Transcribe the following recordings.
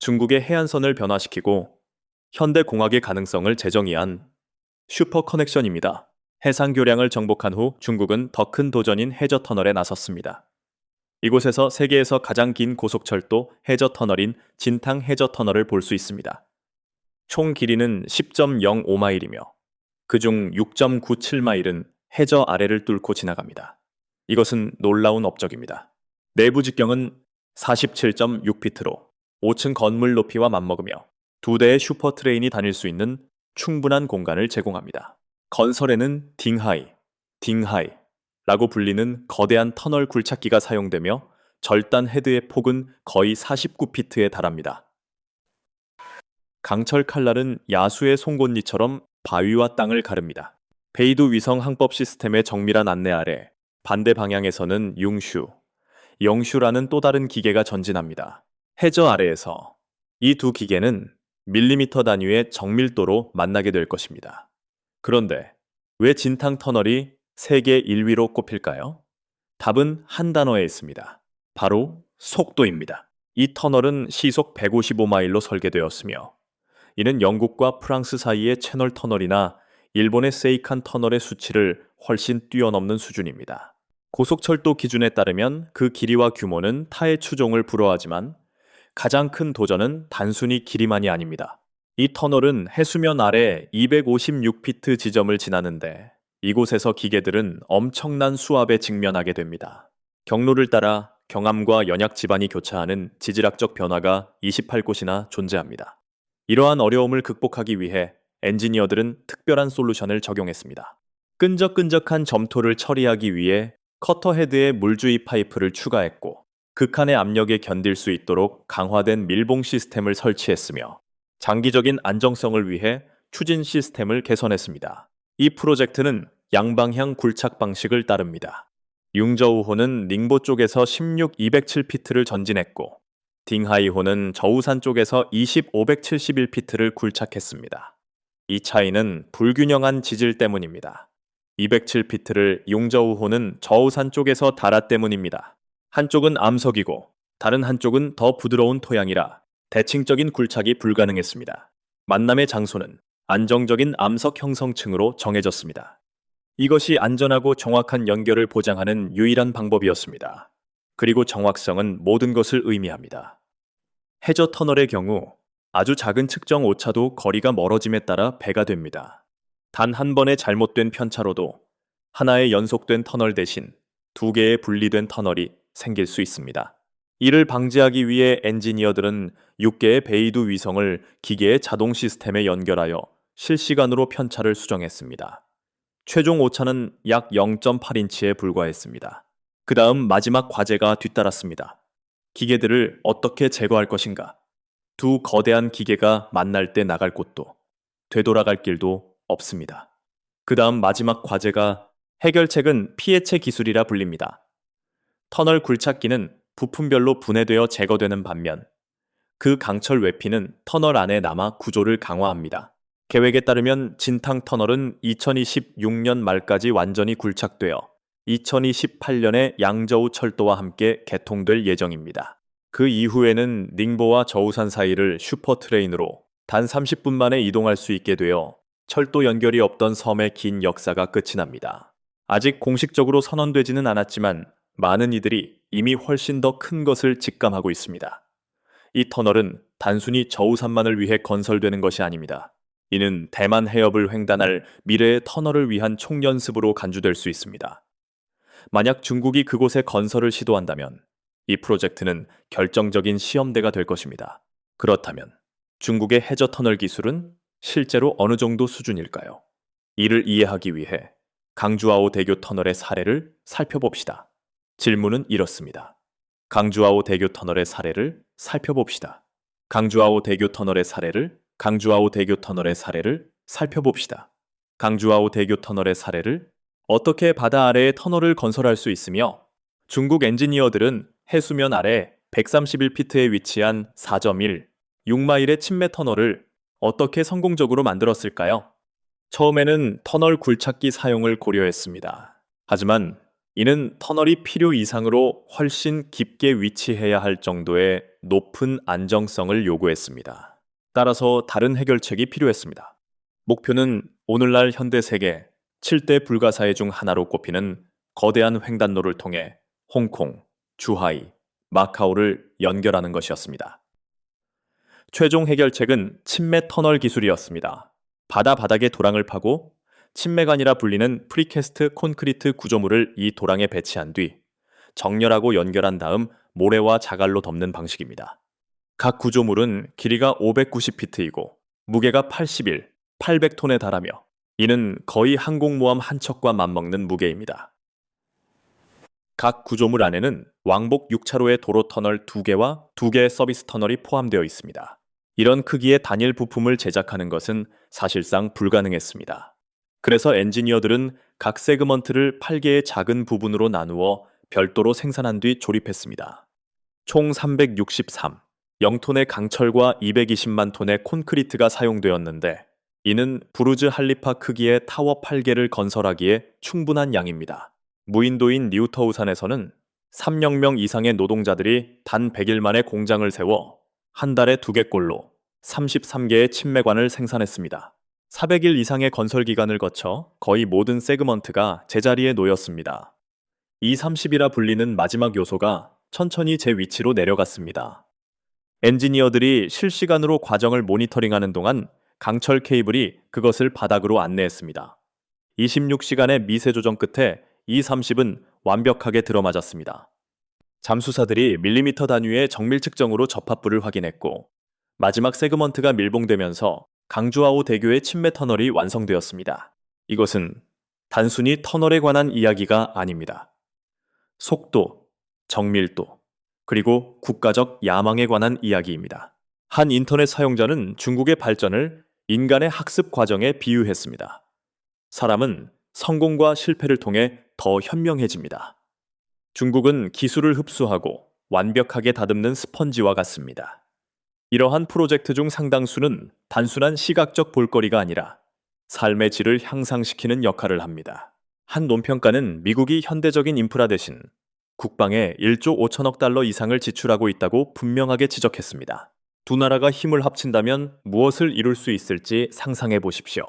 중국의 해안선을 변화시키고 현대공학의 가능성을 재정의한 슈퍼 커넥션입니다. 해상 교량을 정복한 후 중국은 더 큰 도전인 해저 터널에 나섰습니다. 이곳에서 세계에서 가장 긴 고속철도 해저 터널인 진탕 해저 터널을 볼 수 있습니다. 총 길이는 10.05마일이며 그중 6.97마일은 해저 아래를 뚫고 지나갑니다. 이것은 놀라운 업적입니다. 내부 직경은 47.6피트로 5층 건물 높이와 맞먹으며 2대의 슈퍼 트레인이 다닐 수 있는 충분한 공간을 제공합니다. 건설에는 딩하이라고 불리는 거대한 터널 굴착기가 사용되며 절단 헤드의 폭은 거의 49피트에 달합니다. 강철 칼날은 야수의 송곳니처럼 바위와 땅을 가릅니다. 베이두 위성 항법 시스템의 정밀한 안내 아래 반대 방향에서는 영슈라는 또 다른 기계가 전진합니다. 해저 아래에서 이 두 기계는 밀리미터 단위의 정밀도로 만나게 될 것입니다. 그런데 왜 진탕 터널이 세계 1위로 꼽힐까요? 답은 한 단어에 있습니다. 바로 속도입니다. 이 터널은 시속 155마일로 설계되었으며 이는 영국과 프랑스 사이의 채널 터널이나 일본의 세이칸 터널의 수치를 훨씬 뛰어넘는 수준입니다. 고속철도 기준에 따르면 그 길이와 규모는 타의 추종을 불허하지만 가장 큰 도전은 단순히 길이만이 아닙니다. 이 터널은 해수면 아래 256피트 지점을 지나는데 이곳에서 기계들은 엄청난 수압에 직면하게 됩니다. 경로를 따라 경암과 연약 지반이 교차하는 지질학적 변화가 28곳이나 존재합니다. 이러한 어려움을 극복하기 위해 엔지니어들은 특별한 솔루션을 적용했습니다. 끈적끈적한 점토를 처리하기 위해 커터 헤드에 물주입 파이프를 추가했고 극한의 압력에 견딜 수 있도록 강화된 밀봉 시스템을 설치했으며 장기적인 안정성을 위해 추진 시스템을 개선했습니다. 이 프로젝트는 양방향 굴착 방식을 따릅니다. 융저우호는 닝보 쪽에서 207피트를 전진했고 딩하이호는 저우산 쪽에서 571피트를 굴착했습니다. 이 차이는 불균형한 지질 때문입니다. 207피트를 융저우호는 저우산 쪽에서 달아 때문입니다. 한쪽은 암석이고 다른 한쪽은 더 부드러운 토양이라 대칭적인 굴착이 불가능했습니다. 만남의 장소는 안정적인 암석 형성층으로 정해졌습니다. 이것이 안전하고 정확한 연결을 보장하는 유일한 방법이었습니다. 그리고 정확성은 모든 것을 의미합니다. 해저 터널의 경우 아주 작은 측정 오차도 거리가 멀어짐에 따라 배가 됩니다. 단 한 번의 잘못된 편차로도 하나의 연속된 터널 대신 두 개의 분리된 터널이 생길 수 있습니다. 이를 방지하기 위해 엔지니어들은 6개의 베이두 위성을 기계의 자동 시스템에 연결하여 실시간으로 편차를 수정했습니다. 최종 오차는 약 0.8인치에 불과했습니다. 그 다음 마지막 과제가 뒤따랐습니다. 기계들을 어떻게 제거할 것인가? 두 거대한 기계가 만날 때 나갈 곳도 되돌아갈 길도 없습니다. 그 다음 마지막 과제가 해결책은 피해체 기술이라 불립니다. 터널 굴착기는 부품별로 분해되어 제거되는 반면 그 강철 외피는 터널 안에 남아 구조를 강화합니다. 계획에 따르면 진탕 터널은 2026년 말까지 완전히 굴착되어 2028년에 양저우 철도와 함께 개통될 예정입니다. 그 이후에는 닝보와 저우산 사이를 슈퍼 트레인으로 단 30분 만에 이동할 수 있게 되어 철도 연결이 없던 섬의 긴 역사가 끝이 납니다. 아직 공식적으로 선언되지는 않았지만 많은 이들이 이미 훨씬 더 큰 것을 직감하고 있습니다. 이 터널은 단순히 저우산만을 위해 건설되는 것이 아닙니다. 이는 대만 해협을 횡단할 미래의 터널을 위한 총연습으로 간주될 수 있습니다. 만약 중국이 그곳에 건설을 시도한다면 이 프로젝트는 결정적인 시험대가 될 것입니다. 그렇다면 중국의 해저 터널 기술은 실제로 어느 정도 수준일까요? 이를 이해하기 위해 강주아오 대교 터널의 사례를 살펴봅시다. 질문은 이렇습니다. 강주아오 대교 터널의 사례를 살펴봅시다. 강주아오 대교 터널의 사례를 살펴봅시다. 강주아오 대교 터널의 사례를 어떻게 바다 아래에 터널을 건설할 수 있으며 중국 엔지니어들은 해수면 아래 131피트에 위치한 4.6마일의 침매 터널을 어떻게 성공적으로 만들었을까요? 처음에는 터널 굴착기 사용을 고려했습니다. 하지만 이는 터널이 필요 이상으로 훨씬 깊게 위치해야 할 정도의 높은 안정성을 요구했습니다. 따라서 다른 해결책이 필요했습니다. 목표는 오늘날 현대 세계 7대 불가사의 중 하나로 꼽히는 거대한 횡단로를 통해 홍콩, 주하이, 마카오를 연결하는 것이었습니다. 최종 해결책은 침매 터널 기술이었습니다. 바다 바닥에 도랑을 파고 침매관이라 불리는 프리캐스트 콘크리트 구조물을 이 도랑에 배치한 뒤 정렬하고 연결한 다음 모래와 자갈로 덮는 방식입니다. 각 구조물은 길이가 590피트이고 무게가 81, 800톤에 달하며 이는 거의 항공모함 한 척과 맞먹는 무게입니다. 각 구조물 안에는 왕복 6차로의 도로 터널 2개와 2개의 서비스 터널이 포함되어 있습니다. 이런 크기의 단일 부품을 제작하는 것은 사실상 불가능했습니다. 그래서 엔지니어들은 각 세그먼트를 8개의 작은 부분으로 나누어 별도로 생산한 뒤 조립했습니다. 총 363, 0톤의 강철과 220만 톤의 콘크리트가 사용되었는데 이는 부르즈 할리파 크기의 타워 8개를 건설하기에 충분한 양입니다. 무인도인 뉴터우산에서는 300명 이상의 노동자들이 단 100일 만에 공장을 세워 한 달에 2개꼴로 33개의 침매관을 생산했습니다. 400일 이상의 건설 기간을 거쳐 거의 모든 세그먼트가 제자리에 놓였습니다. E30이라 불리는 마지막 요소가 천천히 제 위치로 내려갔습니다. 엔지니어들이 실시간으로 과정을 모니터링하는 동안 강철 케이블이 그것을 바닥으로 안내했습니다. 26시간의 미세 조정 끝에 E30은 완벽하게 들어맞았습니다. 잠수사들이 밀리미터 단위의 정밀 측정으로 접합부를 확인했고 마지막 세그먼트가 밀봉되면서 강주하오 대교의 침매 터널이 완성되었습니다. 이것은 단순히 터널에 관한 이야기가 아닙니다. 속도, 정밀도, 그리고 국가적 야망에 관한 이야기입니다. 한 인터넷 사용자는 중국의 발전을 인간의 학습 과정에 비유했습니다. 사람은 성공과 실패를 통해 더 현명해집니다. 중국은 기술을 흡수하고 완벽하게 다듬는 스펀지와 같습니다. 이러한 프로젝트 중 상당수는 단순한 시각적 볼거리가 아니라 삶의 질을 향상시키는 역할을 합니다. 한 논평가는 미국이 현대적인 인프라 대신 국방에 1조 5천억 달러 이상을 지출하고 있다고 분명하게 지적했습니다. 두 나라가 힘을 합친다면 무엇을 이룰 수 있을지 상상해 보십시오.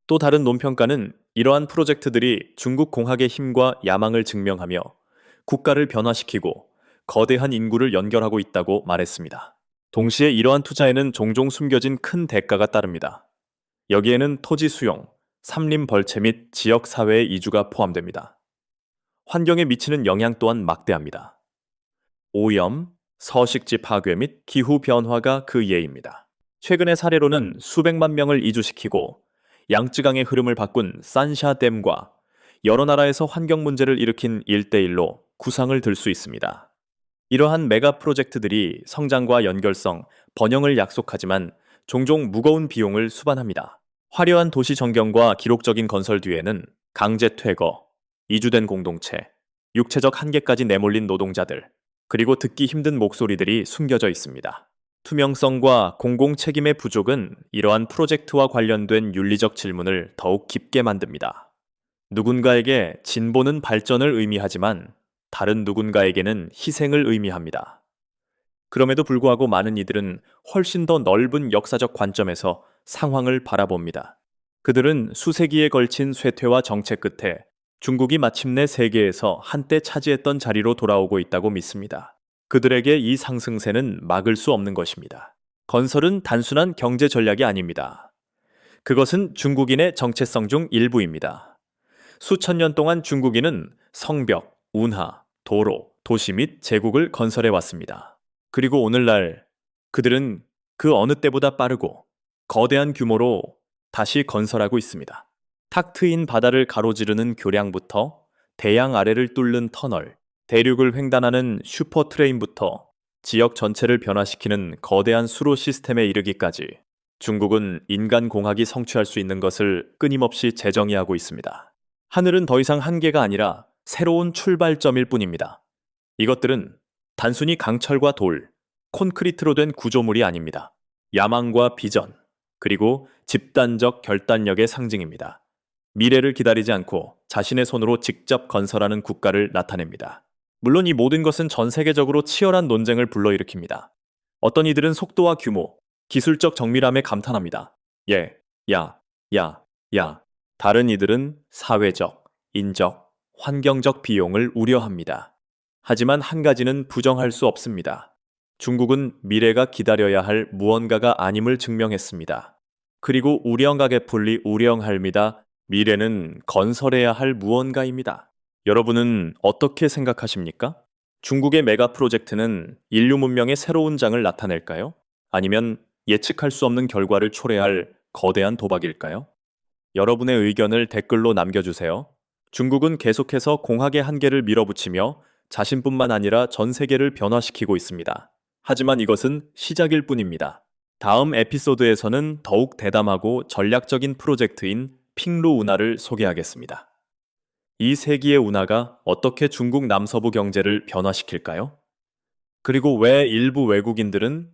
또 다른 논평가는 이러한 프로젝트들이 중국 공학의 힘과 야망을 증명하며 국가를 변화시키고 거대한 인구를 연결하고 있다고 말했습니다. 동시에 이러한 투자에는 종종 숨겨진 큰 대가가 따릅니다. 여기에는 토지 수용, 산림 벌채 및 지역 사회의 이주가 포함됩니다. 환경에 미치는 영향 또한 막대합니다. 오염, 서식지 파괴 및 기후 변화가 그 예입니다. 최근의 사례로는 수백만 명을 이주시키고 양쯔강의 흐름을 바꾼 산샤댐과 여러 나라에서 환경 문제를 일으킨 1대1로 구상을 들 수 있습니다. 이러한 메가 프로젝트들이 성장과 연결성, 번영을 약속하지만 종종 무거운 비용을 수반합니다. 화려한 도시 전경과 기록적인 건설 뒤에는 강제 퇴거, 이주된 공동체, 육체적 한계까지 내몰린 노동자들, 그리고 듣기 힘든 목소리들이 숨겨져 있습니다. 투명성과 공공 책임의 부족은 이러한 프로젝트와 관련된 윤리적 질문을 더욱 깊게 만듭니다. 누군가에게 진보는 발전을 의미하지만 다른 누군가에게는 희생을 의미합니다. 그럼에도 불구하고 많은 이들은 훨씬 더 넓은 역사적 관점에서 상황을 바라봅니다. 그들은 수세기에 걸친 쇠퇴와 정체 끝에 중국이 마침내 세계에서 한때 차지했던 자리로 돌아오고 있다고 믿습니다. 그들에게 이 상승세는 막을 수 없는 것입니다. 건설은 단순한 경제 전략이 아닙니다. 그것은 중국인의 정체성 중 일부입니다. 수천 년 동안 중국인은 성벽, 운하, 도로, 도시 및 제국을 건설해 왔습니다. 그리고 오늘날 그들은 그 어느 때보다 빠르고 거대한 규모로 다시 건설하고 있습니다. 탁 트인 바다를 가로지르는 교량부터 대양 아래를 뚫는 터널, 대륙을 횡단하는 슈퍼 트레인부터 지역 전체를 변화시키는 거대한 수로 시스템에 이르기까지 중국은 인간 공학이 성취할 수 있는 것을 끊임없이 재정의하고 있습니다. 하늘은 더 이상 한계가 아니라 새로운 출발점일 뿐입니다. 이것들은 단순히 강철과 돌, 콘크리트로 된 구조물이 아닙니다. 야망과 비전, 그리고 집단적 결단력의 상징입니다. 미래를 기다리지 않고 자신의 손으로 직접 건설하는 국가를 나타냅니다. 물론 이 모든 것은 전 세계적으로 치열한 논쟁을 불러일으킵니다. 어떤 이들은 속도와 규모, 기술적 정밀함에 감탄합니다. 예, 야, 야, 야. 다른 이들은 사회적, 인적, 환경적 비용을 우려합니다. 하지만 한 가지는 부정할 수 없습니다. 중국은 미래가 기다려야 할 무언가가 아님을 증명했습니다. 그리고 우량하게 풀리 우량할니다. 미래는 건설해야 할 무언가입니다. 여러분은 어떻게 생각하십니까? 중국의 메가 프로젝트는 인류 문명의 새로운 장을 나타낼까요? 아니면 예측할 수 없는 결과를 초래할 거대한 도박일까요? 여러분의 의견을 댓글로 남겨주세요. 중국은 계속해서 공학의 한계를 밀어붙이며 자신뿐만 아니라 전 세계를 변화시키고 있습니다. 하지만 이것은 시작일 뿐입니다. 다음 에피소드에서는 더욱 대담하고 전략적인 프로젝트인 핑루 운하를 소개하겠습니다. 이 세기의 운하가 어떻게 중국 남서부 경제를 변화시킬까요? 그리고 왜 일부 외국인들은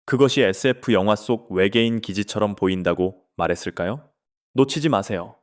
그것이 SF 영화 속 외계인 기지처럼 보인다고 말했을까요? 놓치지 마세요.